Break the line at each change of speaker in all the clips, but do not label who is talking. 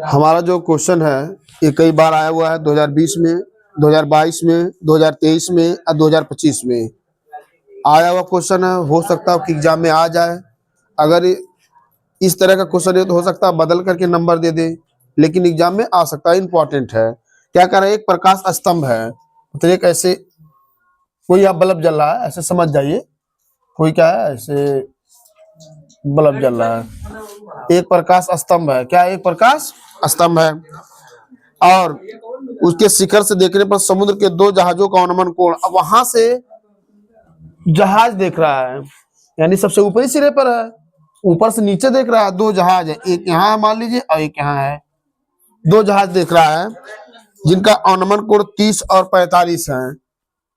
हमारा जो क्वेश्चन है ये कई बार आया हुआ है 2020 में, 2022 में, 2023 में और 2025 में आया हुआ क्वेश्चन है। हो सकता है कि एग्जाम में आ जाए। अगर इस तरह का क्वेश्चन है तो हो सकता है बदल करके नंबर दे दे, लेकिन एग्जाम में आ सकता है। इंपॉर्टेंट है। क्या कर रहा है? एक प्रकाश स्तंभ है, तो एक ऐसे कोई आप बल्ब जल रहा है, ऐसे समझ जाइए। कोई क्या है, ऐसे बल्ब जल रहा है। एक प्रकाश स्तंभ है। क्या एक प्रकाश स्तंभ है? और उसके शिखर से देखने पर समुद्र के दो जहाजों का अनुमान कोण। अब वहां से जहाज देख रहा है, यानी सबसे ऊपरी सिरे पर है, ऊपर से नीचे देख रहा है। दो जहाज है, एक यहाँ मान लीजिए और एक यहाँ है। दो जहाज देख रहा है जिनका अनुमान कोण 30 और 45 है।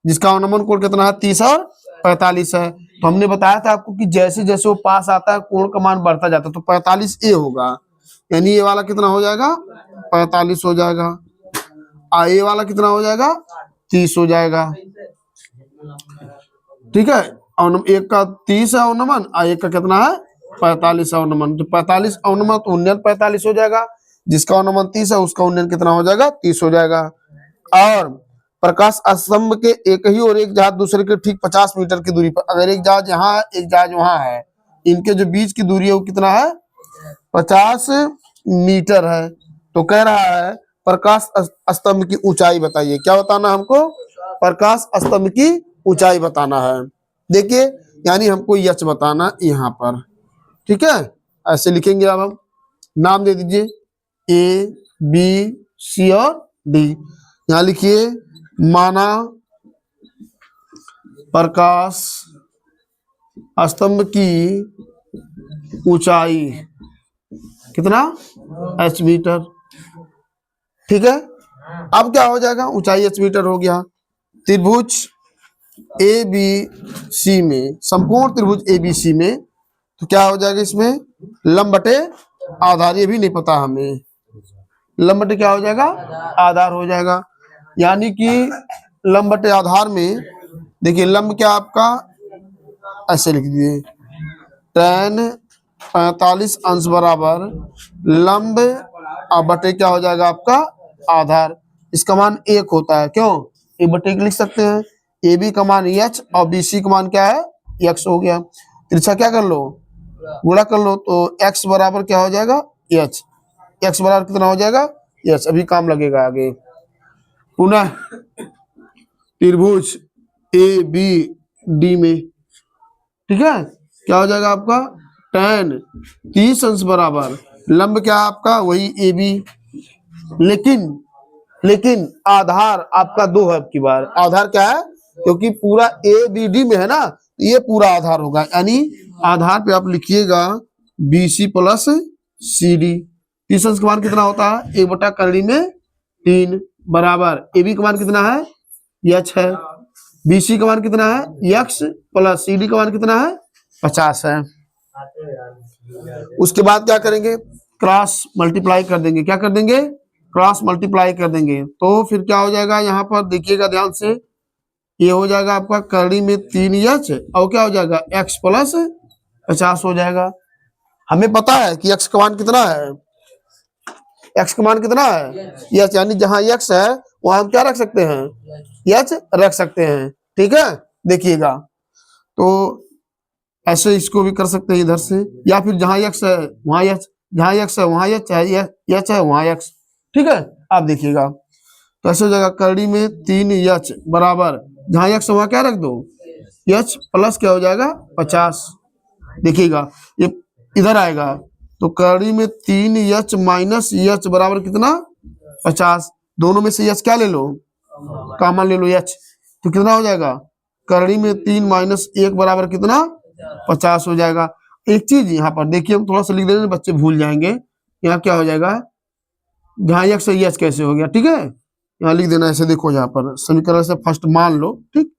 जिसका अनुमान कोण कितना है? 30 और 45 है। तो हमने बताया था आपको कि जैसे जैसे वो पास आता है कोण का मान बढ़ता जाता है। तो 45 ए होगा, यानी ये वाला कितना हो जाएगा? 45 हो जाएगा। और ये वाला कितना हो जाएगा? 30 हो जाएगा। ठीक है। एक का 30 है अनुमान और एक का कितना है? 45 है अनुमान। तो 45 अनुमान तो उन्नयन 45 हो जाएगा। जिसका अनुमान 30 है उसका उन्नयन कितना हो जाएगा? 30 हो जाएगा। और प्रकाश स्तंभ के एक ही और एक जहाज दूसरे के ठीक 50 मीटर की दूरी पर। अगर एक जहाज यहाँ है, एक जहाज वहां है, इनके जो बीच की दूरी है वो कितना है? 50 मीटर है। तो कह रहा है प्रकाश स्तंभ की ऊंचाई बताइए। क्या बताना हमको? प्रकाश स्तंभ की ऊंचाई बताना है। देखिए, यानी हमको यच बताना यहाँ पर। ठीक है, ऐसे लिखेंगे। अब हम नाम दे दीजिए ए, बी, सी और डी। यहाँ लिखिए माना प्रकाश स्तंभ की ऊंचाई कितना? H metre. ठीक है। अब क्या हो जाएगा? ऊंचाई एच मीटर हो गया। त्रिभुज ए बी सी में, संपूर्ण त्रिभुज ए बी सी में, तो क्या हो जाएगा इसमें? लंब बटे आधार। ये भी नहीं पता हमें। लंब बटे क्या हो जाएगा? आधार हो जाएगा। यानी कि लंब बटे आधार में देखिए, लंब क्या आपका, ऐसे लिख दीजिए tan 45 अंश बराबर लंब बटे क्या हो जाएगा आपका? आधार। इसका मान 1 होता है। क्यों? 1 बटे 1 लिख सकते हैं। ए बी का मान एच और बी सी का मान क्या है? एक्स हो गया। तिरछा क्या कर लो? गुणा कर लो। तो एक्स बराबर क्या हो जाएगा? एच। एक्स बराबर कितना हो जाएगा? एच। अभी काम लगेगा आगे। पुनः त्रिभुज ए बी डी में, ठीक है, क्या हो जाएगा आपका? tan 30 अंश बराबर लंब क्या आपका? वही ए बी, लेकिन आधार आपका 2 है। अब की बार आधार क्या है? क्योंकि पूरा ए बी डी में है ना, ये पूरा आधार होगा। यानी आधार पे आप लिखिएगा B C plus C D. 30 अंश का मान कितना होता है? 1 बटा करड़ी में 3 बराबर ए बी का मान कितना है? एच है। बी सी का मान कितना है? एक्स प्लस सी डी का मान कितना है? 50 है। उसके बाद क्या करेंगे? क्रॉस मल्टीप्लाई कर देंगे। क्या कर देंगे? क्रॉस मल्टीप्लाई कर देंगे। तो फिर क्या हो जाएगा? यहाँ पर देखिएगा ध्यान से, ये हो जाएगा आपका करड़ी में 3 एच और क्या हो जाएगा? एक्स प्लस 50 हो जाएगा। हमें पता है कि एक्स का मान कितना है? एक्स का मान कितना है? एच। यानी जहां एक्स है वहां हम क्या रख सकते हैं? एच रख सकते हैं। ठीक है, देखिएगा। तो ऐसे इसको भी कर सकते हैं इधर से, या फिर जहां एक्स है वहां एच, जहां एक्स है वहां एच है, एच है वहां एक्स। ठीक है, आप देखिएगा। तो ऐसे हो जाएगा करड़ी में 3 एच बराबर जहां एक्स वहां क्या रख दो? एच प्लस क्या हो जाएगा? 50। देखिएगा ये इधर आएगा। तो करड़ी में 3 एच माइनस एच बराबर कितना? 50। दोनों में से एच क्या ले लो? कॉमन ले लो, एच। तो कितना हो जाएगा? करड़ी में 3 माइनस 1 बराबर कितना? 50 हो जाएगा। एक चीज यहाँ पर देखिए, हम थोड़ा सा लिख देंगे, बच्चे भूल जाएंगे। यहाँ क्या हो जाएगा? जहाँ एक्स है एच कैसे हो गया? ठीक है, यहाँ लिख देना ऐसे। देखो यहाँ पर समीकरण से फर्स्ट मान लो। ठीक,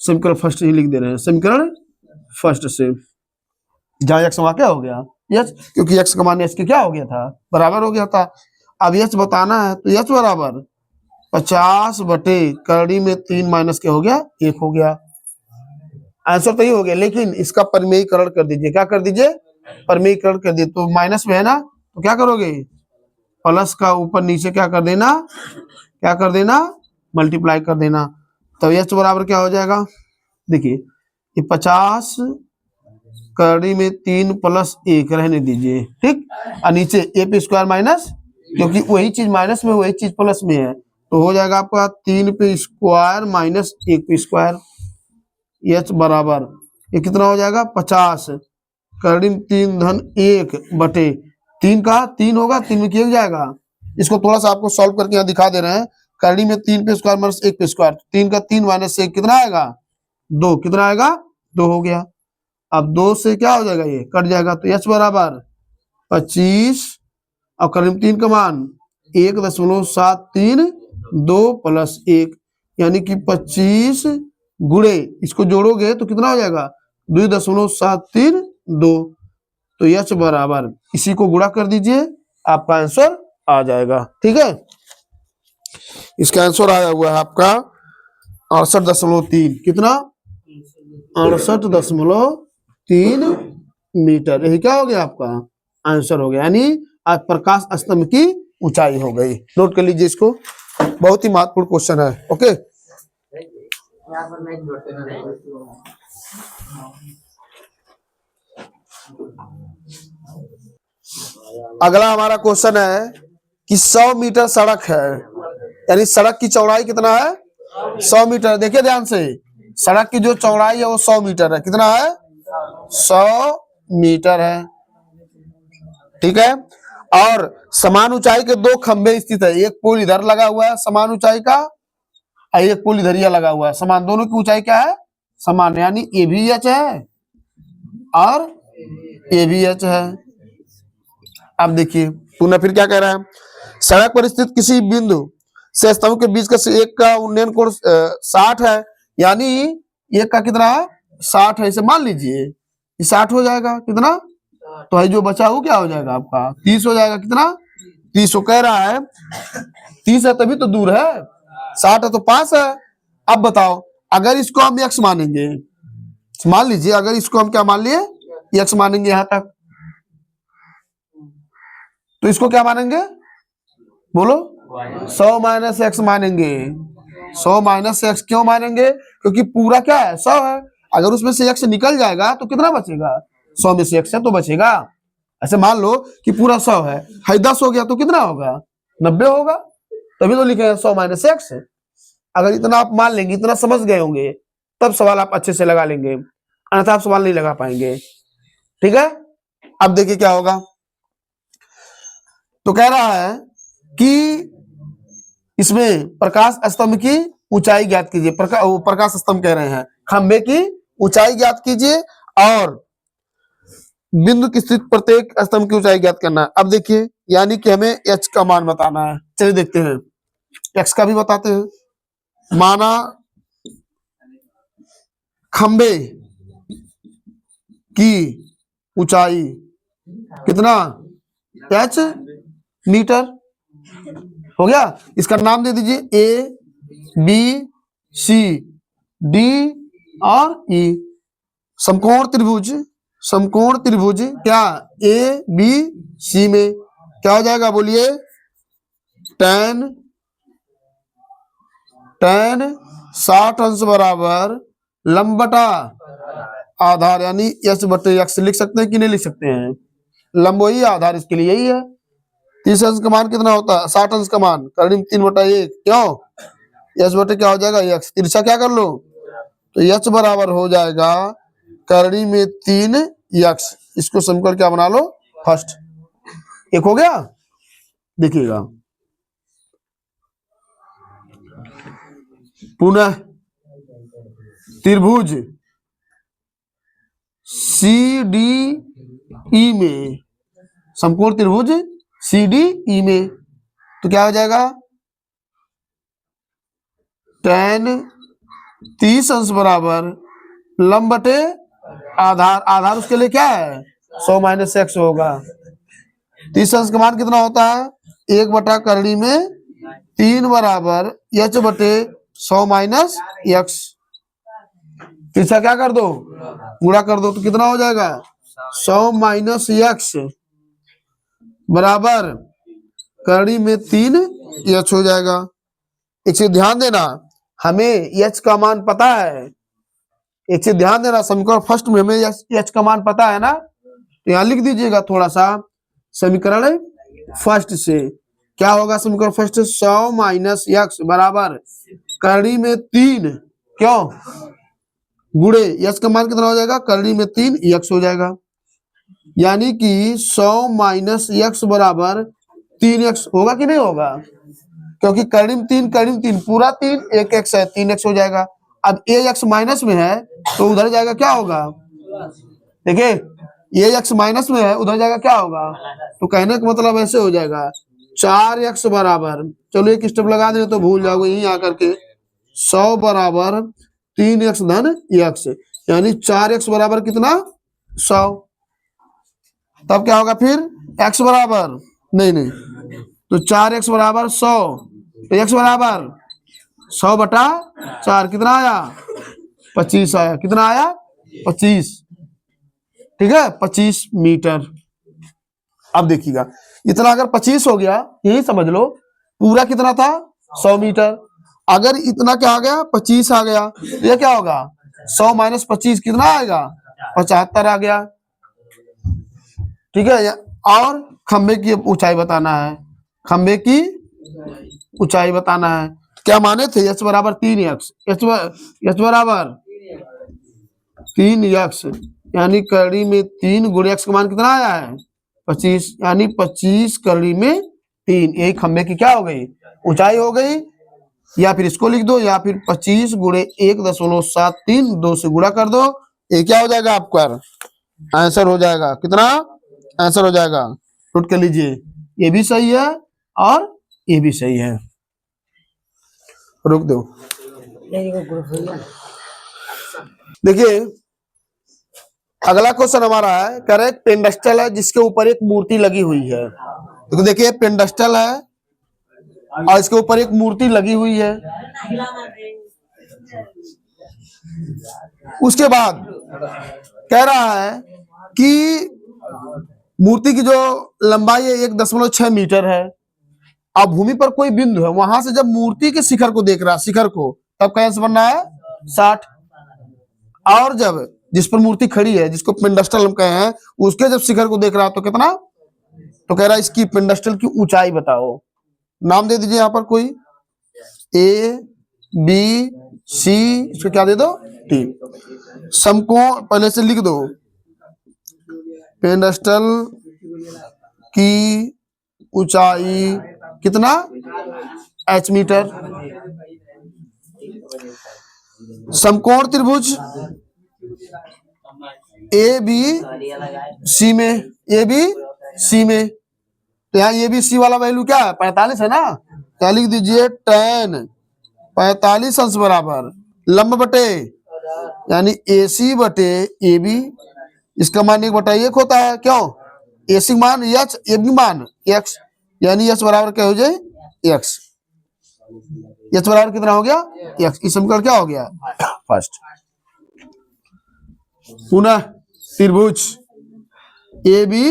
समीकरण फर्स्ट ही लिख दे रहे हैं। समीकरण फर्स्ट से जहाँ एक्स वहां क्या हो गया? एच, क्योंकि एक्स का मान एच के क्या हो गया था? बराबर हो गया था। अब एच बताना है तो एच बराबर 50 बटे करड़ी में 3 माइनस क्या हो गया? 1 हो गया। आंसर तो ही हो गया, लेकिन इसका परिमेयीकरण कर दीजिए। क्या कर दीजिए? परिमेयीकरण कर दीजिए। तो माइनस में है ना, तो क्या करोगे? प्लस का ऊपर नीचे क्या कर देना, क्या कर देना, मल्टीप्लाई कर देना। तो एच बराबर क्या हो जाएगा, देखिए ये 50 करड़ी में 3 प्लस 1 रहने दीजिए, ठीक। और नीचे ए पे स्क्वायर माइनस, क्योंकि वही चीज माइनस में वही चीज प्लस में है, तो हो जाएगा आपका 3 पे स्क्वायर माइनस 1 पे स्क्वायर। एच बराबर ये कितना हो जाएगा, 50 करड़ी में 3 धन 1 बटे 3 का 3 होगा, 3 में किया जाएगा। इसको थोड़ा सा आपको सॉल्व करके यहाँ दिखा दे रहे हैं। करड़ी में 3 पे स्क्वायर माइनस 1 पे स्क्वायर, 3 का 3 माइनस 1 कितना आएगा, 2, कितना आएगा, 2 हो गया। अब 2 से क्या हो जाएगा, ये कट जाएगा, तो एच बराबर 25 और करीब 3 का मान 1.732 प्लस 1, यानी कि 25 गुणे इसको जोड़ोगे तो कितना हो जाएगा, 2.732। तो एच बराबर इसी को गुणा कर दीजिए, आपका आंसर आ जाएगा, ठीक है। इसका आंसर आया हुआ है आपका 68.3, कितना, 68.3 मीटर। यही क्या हो गया, आपका आंसर हो गया, यानी आज प्रकाश स्तंभ की ऊंचाई हो गई। नोट कर लीजिए इसको, बहुत ही महत्वपूर्ण क्वेश्चन है। ओके, अगला हमारा क्वेश्चन है कि 100 मीटर सड़क है, यानी सड़क की चौड़ाई कितना है, 100 मीटर। देखिए ध्यान से, सड़क की जो चौड़ाई है वो 100 मीटर है, कितना है, 100 मीटर है, ठीक है। और समान ऊंचाई के 2 खंबे स्थित है, एक पोल इधर लगा हुआ है समान ऊंचाई का, और एक पोल इधर लगा हुआ है समान, दोनों की ऊंचाई क्या है, समान, यानी ए भी एच है और ए भी एच है। अब देखिए पुनः फिर क्या कह रहा है, सड़क पर स्थित किसी बिंदु से स्तंभ के बीच का एक का उन्नयन कोण 60 है, यानी एक का कितना है, 60 है, इसे मान लीजिए ये 60 हो जाएगा, कितना, तो है जो बचा वो क्या हो जाएगा आपका 30 हो जाएगा, कितना, 30 कह रहा है, 30 है तभी तो दूर है, 60 है तो पास है। अब बताओ अगर इसको हम x मानेंगे, मान लीजिए अगर इसको हम क्या मान लिए, x मानेंगे यहां तक, तो इसको क्या मानेंगे, बोलो, 100 माइनस एक्स मानेंगे। 100 माइनस एक्स क्यों मानेंगे, क्योंकि पूरा क्या है, 100 है, अगर उसमें से x निकल जाएगा तो कितना बचेगा, 100 में से x है तो बचेगा। ऐसे मान लो कि पूरा 100 है, 10 हो गया तो कितना होगा, 90 होगा, तभी तो लिखे 100 माइनस एक्स। अगर इतना आप मान लेंगे, इतना समझ गए होंगे, तब सवाल आप अच्छे से लगा लेंगे, अन्यथा आप सवाल नहीं लगा पाएंगे, ठीक है। अब देखिए क्या होगा, तो कह रहा है कि इसमें प्रकाश स्तंभ की ऊंचाई ज्ञात कीजिए, प्रकाश स्तंभ कह रहे हैं, खंबे की ऊंचाई ज्ञात कीजिए और बिंदु की स्थित प्रत्येक स्तंभ की ऊंचाई ज्ञात करना है। अब देखिए, यानी कि हमें एच का मान बताना है, चलिए देखते हैं, एक्स का भी बताते हैं। माना खंबे की ऊंचाई कितना, एच मीटर, हो गया। इसका नाम दे दीजिए ए बी सी डी और ई, समकोण त्रिभुज, समकोण त्रिभुज क्या, ए बी सी में क्या हो जाएगा, बोलिए, tan 60 अंश बराबर लंब बटा आधार, यानी एच बटे एक्स लिख सकते हैं कि नहीं लिख सकते हैं, लंब वही आधार, इसके लिए यही है। 30 अंश का मान कितना होता है, 60 अंश का मान करीब 3/1, क्यों, एच बटे क्या हो जाएगा, एक्स, तिरछा क्या कर लो, तो एच बराबर हो जाएगा करड़ी में 3 एक्स, इसको समकर क्या बना लो, फर्स्ट, एक हो गया। देखिएगा पुनः त्रिभुज सी डी ई में, समकोण त्रिभुज सी डी ई में, तो क्या हो जाएगा, tan 30 अंश बराबर लंब बटे आधार, आधार उसके लिए क्या है, 100 माइनस एक्स होगा। 30 अंश का मान कितना होता है, 1 बटा करड़ी में 3 बराबर एच बटे 100 माइनस एक्स, तीसरा क्या कर दो, गुणा कर दो, तो कितना हो जाएगा, 100 माइनस एक्स बराबर करड़ी में 3 एच हो जाएगा। एक चीज ध्यान देना, हमें एच का मान पता है, एक चीज ध्यान देना, समीकरण फर्स्ट में हमें एच का मान पता है ना, तो यहाँ लिख दीजिएगा थोड़ा सा। समीकरण फर्स्ट से क्या होगा, समीकरण फर्स्ट 100 माइनस एक्स बराबर करड़ी में 3 क्यों गुड़े एक्स का मान कितना हो जाएगा, करड़ी में 3 एक्स हो जाएगा। यानी कि 100 माइनस एक्स बराबर 3 एक्स होगा कि नहीं होगा, क्योंकि करड़ी में 3 पूरा 3 एक एक्स है, 3 एक्स हो जाएगा। अब ए एक्स माइनस में है तो उधर जाएगा क्या होगा, देखिए ये एक्स माइनस में है उधर जाएगा क्या होगा, तो कहने का मतलब ऐसे हो जाएगा 4x बराबर, चलो एक स्टेप लगा दें तो भूल जाओगे यहीं आकर के, 100 बराबर 3x धन x, यानी 4x बराबर कितना 100। तब क्या होगा फिर x बराबर नहीं तो 4x बराबर 100, तो x बराबर 100 बटा 4 कितना आया 25 आया, कितना आया 25, ठीक है 25 मीटर। अब देखिएगा इतना अगर 25 हो गया, यही समझ लो पूरा कितना था 100 मीटर, अगर इतना क्या आ गया 25 आ गया, तो ये क्या होगा 100 माइनस 25 कितना आएगा 75 आ गया, ठीक है। और खंबे की ऊंचाई बताना है, खंबे की ऊंचाई बताना है, क्या माने थे एच बराबर 3x, एच बराबर 3x, यानी करड़ी में 3 गुणे x का मान कितना आया है 25, यानी 25 करड़ी में 3, यही खंबे की क्या हो गई ऊंचाई हो गई। या फिर इसको लिख दो, या फिर 25 गुणे 1.73 2 से गुणा कर दो, ये क्या हो जाएगा आपका आंसर हो जाएगा, कितना आंसर हो जाएगा, नोट कर लीजिए, ये भी सही है और ये भी सही है। रुक दो, देखिए अगला क्वेश्चन हमारा है, कह रहे पेंडस्टल है जिसके ऊपर एक मूर्ति लगी हुई है, तो देखिए पेंडस्टल है और इसके ऊपर एक मूर्ति लगी हुई है, उसके बाद कह रहा है कि मूर्ति की जो लंबाई है 1.6 मीटर है, अब भूमि पर कोई बिंदु है, वहां से जब मूर्ति के शिखर को देख रहा है, शिखर को, तब का आंसर बनना है 60, और जब जिस पर मूर्ति खड़ी है जिसको पेंडस्टल हम कहे हैं, उसके जब शिखर को देख रहा है तो कितना, तो कह रहा है इसकी पेंडस्टल की ऊंचाई बताओ, नाम दे दीजिए यहाँ पर कोई ए बी सी, इसको क्या दे दो टी, समकोण पहले से लिख दो, पेंडस्टल की ऊंचाई कितना h मीटर, समकोण त्रिभुज ए बी सी में, ए बी सी में, तो यहाँ ए बी सी वाला वैल्यू क्या है 45 है ना, क्या लिख दीजिए tan 45 अंश बराबर लंब बटे, यानी ए सी बटे ए बी, इसका मान 1/1 होता है, क्यों ए सी मान एच, ए बी मान एक्स, यानी एच बराबर क्या हो जाए एक्स, एच बराबर कितना हो गया एक्स, इस समीकरण क्या हो गया फर्स्ट। पुनः त्रिभुज ए बी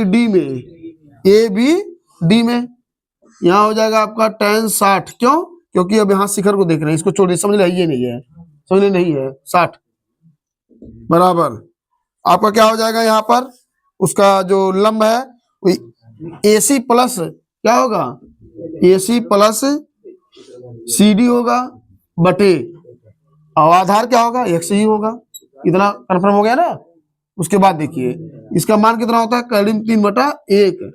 डी में, ए बी डी में यहाँ हो जाएगा आपका tan 60, क्यों, क्योंकि अब यहाँ शिखर को देख रहे हैं, इसको छोड़िए समझ लीजिए नहीं है, समझ नहीं है 60 बराबर आपका क्या हो जाएगा, यहाँ पर उसका जो लंब है ए सी प्लस क्या होगा ए सी प्लस सी डी होगा बटे, और आधार क्या होगा एक्स ही होगा, इतना कन्फर्म हो गया ना। उसके बाद देखिए इसका मान कितना होता है, करड़ी में 3/1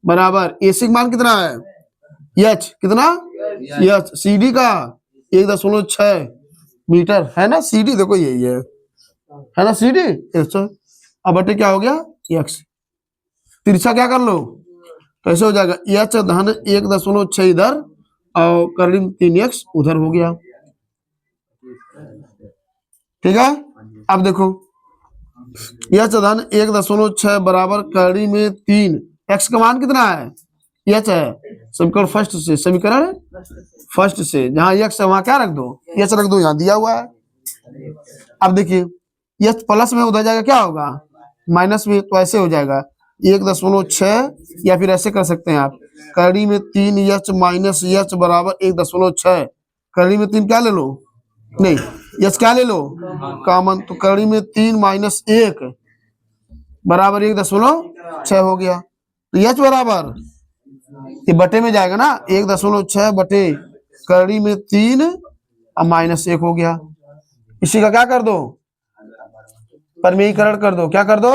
बराबर ए सी मान कितना है एच, कितना एच, सी डी का 1.6 मीटर है ना, सी डी देखो यही है ना सी डी, अब बटे क्या हो गया एक्स, तिरछा क्या कर लो, कैसे हो जाएगा एच धन 1.6 इधर और करड़ी में 3x उधर हो गया, ठीक है। अब देखो एच धन 1.6 बराबर करड़ी में 3, x का मान कितना है एच है, समीकरण फर्स्ट से, समीकरण फर्स्ट से जहां x है वहां क्या रख दो एच रख दो, यहाँ दिया हुआ है। अब देखिए एच प्लस में उधर जाएगा क्या होगा माइनस में, तो ऐसे हो जाएगा 1.6 या फिर ऐसे कर सकते हैं आप, कड़ी में 3h माइनस h बराबर 1.6। कड़ी में 3 क्या ले लो, नहीं h क्या ले लो कॉमन, तो कड़ी में 3 माइनस 1 बराबर 1.6 हो गया। तो h बराबर ये बटे में जाएगा ना, 1.6 बटे कड़ी में 3 और माइनस 1 हो गया। इसी का क्या कर दो, परमेयीकरण कर दो। क्या कर दो,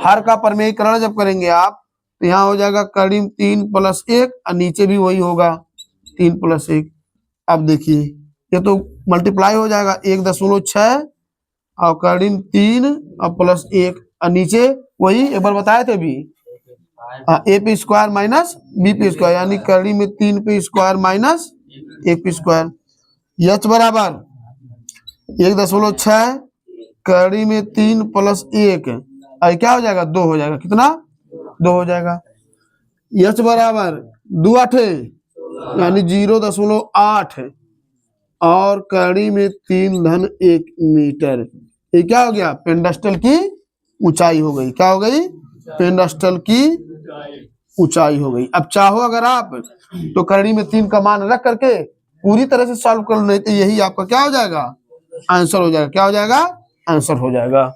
हर का परमेयीकरण जब करेंगे आप तो यहाँ हो जाएगा कड़ी में 3 प्लस 1 और नीचे भी वही होगा 3 प्लस 1। अब देखिए ये तो मल्टीप्लाई हो जाएगा 1.6 और कड़ी में 3 और प्लस 1 और नीचे वही एक बार बताए थे भी A P square minus B P square, यानी कड़ी में 3 P square minus 1 P square. H बराबर 1.6 कड़ी में 3 प्लस 1 और क्या हो जाएगा 2 हो जाएगा, कितना 2 हो जाएगा। एच बराबर 2 आठे यानी 0.8 और कड़ी में 3 धन 1 मीटर। ये क्या हो गया, पेंडस्टल की ऊंचाई हो गई। क्या हो गई, पेंडस्टल की ऊंचाई हो गई। अब चाहो अगर आप तो कड़ी में 3 का मान रख करके पूरी तरह से सॉल्व कर लो, नहीं तो यही आपका क्या हो जाएगा, आंसर हो जाएगा। क्या हो जाएगा, आंसर हो जाएगा।